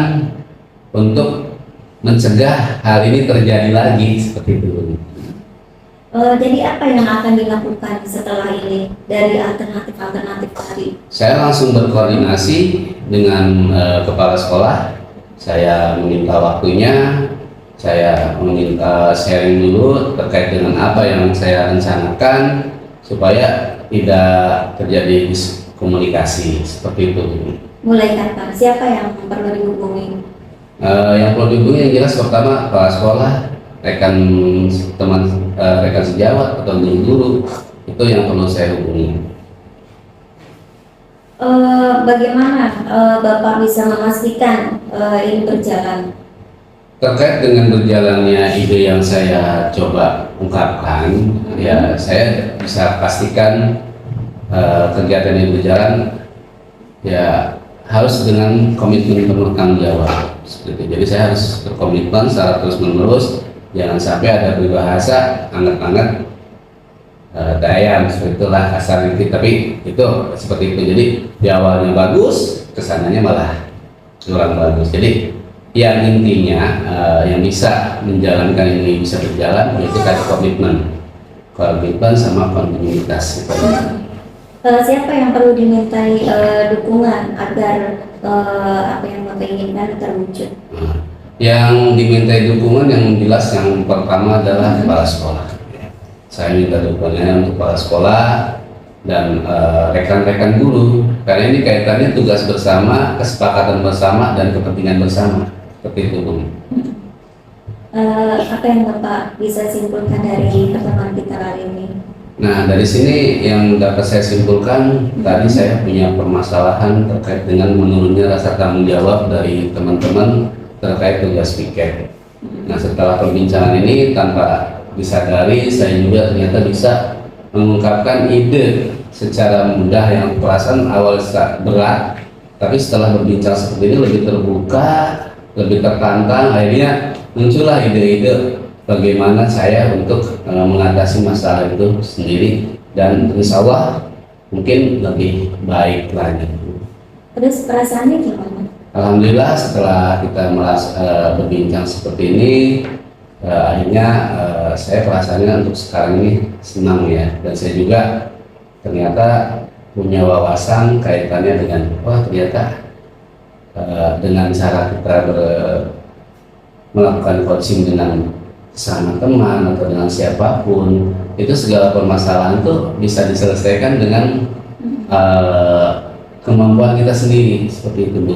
untuk mencegah hal ini terjadi lagi seperti itu. Jadi apa yang akan dilakukan setelah ini dari alternatif tadi? Saya langsung berkoordinasi dengan kepala sekolah. Saya meminta waktunya, saya meminta sharing dulu terkait dengan apa yang saya rencanakan supaya tidak terjadi komunikasi seperti itu. Mulai kapan? Siapa yang perlu dihubungi? Yang perlu dihubungi yang jelas pertama kepala sekolah, rekan sejawat atau guru, itu yang perlu saya hubungi. Bagaimana Bapak bisa memastikan ini berjalan? Terkait dengan berjalannya ide yang saya coba ungkapkan, ya saya bisa pastikan kegiatan ini berjalan ya harus dengan komitmen penuh tanggung jawab seperti itu. Jadi saya harus berkomitmen secara terus-menerus, jangan sampai ada peribahasa anget-anget dayam seperti itulah kasar itu, tapi itu seperti itu. Jadi di awalnya bagus, kesananya malah kurang bagus. Jadi yang intinya yang bisa menjalankan ini bisa berjalan yaitu tadi komitmen sama kontinuitas. Siapa yang perlu dimintai dukungan agar apa yang Bapak inginkan terwujud? Yang dimintai dukungan yang jelas yang pertama adalah kepala sekolah. Saya minta dukungannya untuk kepala sekolah dan rekan-rekan guru, karena ini kaitannya tugas bersama, kesepakatan bersama, dan kepentingan bersama. Seperti itu, Bu. Apa yang Bapak bisa simpulkan dari pertemuan kita kali ini? Nah, dari sini yang dapat saya simpulkan, tadi saya punya permasalahan terkait dengan menurunnya rasa tanggung jawab dari teman-teman terkait tugas piket. Nah, setelah perbincangan ini tanpa disadari, saya juga ternyata bisa mengungkapkan ide secara mudah yang perasaan awal berat, tapi setelah berbincang seperti ini lebih terbuka, lebih tertantang, akhirnya muncullah ide-ide bagaimana saya untuk mengatasi masalah itu sendiri, dan insya Allah mungkin lebih baik lagi. Terus perasaannya gimana? Alhamdulillah setelah kita berbincang seperti ini, akhirnya saya perasaannya untuk sekarang ini senang ya, dan saya juga ternyata punya wawasan kaitannya dengan ternyata dengan cara kita melakukan coaching dengan sama teman atau dengan siapapun, itu segala permasalahan itu bisa diselesaikan dengan kemampuan kita sendiri seperti itu, Bu.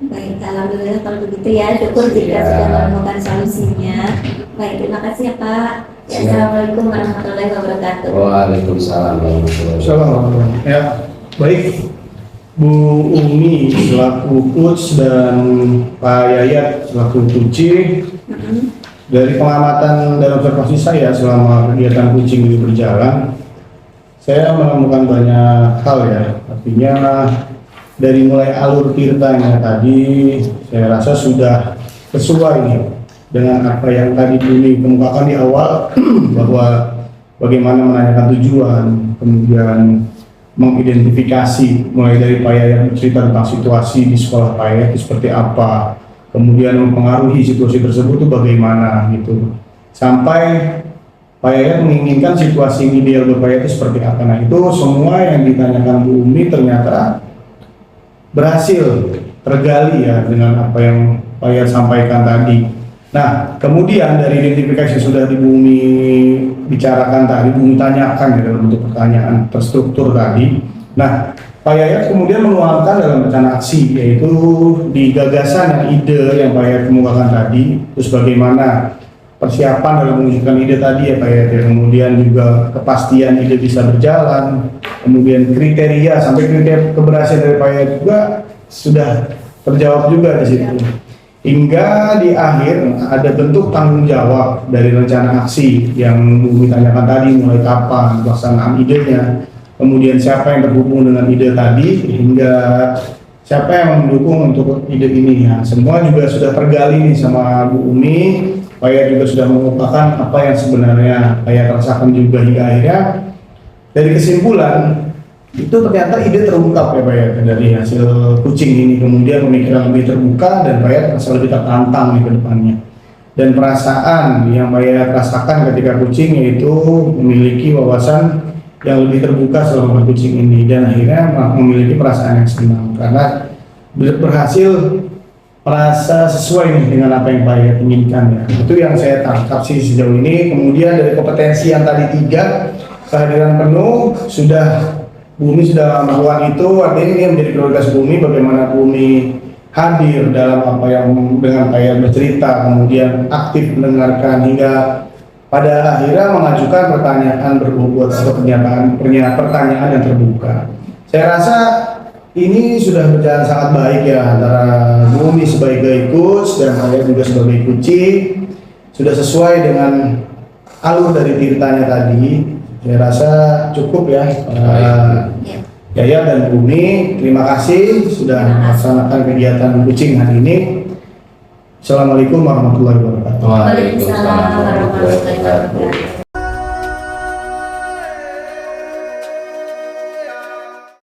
Baik, alhamdulillah kalau begitu ya, syukur jika sudah menemukan solusinya. Baik, terima kasih ya Pak. Ya, Assalamualaikum warahmatullahi wabarakatuh. Waalaikumsalam warahmatullahi wabarakatuh. Ya, baik. Bu Umi selaku coach dan Pak Yayat selaku coaching. Dari pengamatan dan observasi saya selama kegiatan coaching ini berjalan, saya menemukan banyak hal ya. Artinya dari mulai alur ceritanya tadi, saya rasa sudah sesuai nih dengan apa yang tadi Umi kemukakan di awal bahwa bagaimana menanyakan tujuan, kemudian mengidentifikasi mulai dari Pak Yayat bercerita tentang situasi di sekolah Pak Yayat itu seperti apa, kemudian mempengaruhi situasi tersebut itu bagaimana gitu, sampai Pak Yayat menginginkan situasi ideal buat Pak Yayat itu seperti apa. Nah itu semua yang ditanyakan Bu Umi ternyata berhasil tergali ya dengan apa yang Pak Yayat sampaikan tadi. Nah, kemudian dari identifikasi yang sudah Bu Umi bicarakan tadi, Bu Umi tanyakan ya dalam bentuk pertanyaan terstruktur tadi. Nah, Pak Yayat kemudian menuangkan dalam rencana aksi, yaitu di gagasan yang ide yang Pak Yayat kemukakan tadi, terus bagaimana persiapan dalam mewujudkan ide tadi ya Pak Yayat, ya. Kemudian juga kepastian ide bisa berjalan, kemudian kriteria sampai kriteria keberhasilan dari Pak Yayat juga sudah terjawab juga di situ. Hingga di akhir ada bentuk tanggung jawab dari rencana aksi yang Bu Umi tanyakan tadi, mulai kapan pelaksanaan idenya, kemudian siapa yang terhubung dengan ide tadi, hingga siapa yang mendukung untuk ide ini ya. Semua juga sudah tergali nih sama Bu Umi. Pak Yayat juga sudah mengungkapkan apa yang sebenarnya Pak Yayat rasakan juga, hingga akhirnya dari kesimpulan itu ternyata ide terungkap ya Pak Yayat dari hasil kucing ini. Kemudian pemikiran lebih terbuka dan Pak Yayat merasa lebih tertantang di kedepannya. Dan perasaan yang Pak Yayat rasakan ketika kucing yaitu memiliki wawasan yang lebih terbuka selama berkucing ini, dan akhirnya memiliki perasaan yang senang karena berhasil merasa sesuai nih dengan apa yang Pak Yayat inginkan ya. Itu yang saya tangkap sih sejauh ini. Kemudian dari kompetensi yang tadi 3, kehadiran penuh sudah Bu Umi sudah melakukan itu, artinya ini menjadi prioritas Bu Umi bagaimana Bu Umi hadir dalam apa yang dengan Pak Yayat bercerita, kemudian aktif mendengarkan hingga pada akhirnya mengajukan pertanyaan berbobot atau pertanyaan yang terbuka. Saya rasa ini sudah berjalan sangat baik ya antara Bu Umi sebagai coach dan Pak Yayat juga sebagai kucing, sudah sesuai dengan alur dari ceritanya tadi. Saya rasa cukup ya Yayat dan Bu Umi. Terima kasih sudah melaksanakan kegiatan kucing hari ini. Assalamualaikum warahmatullahi wabarakatuh. Waalaikumsalam warahmatullahi wabarakatuh.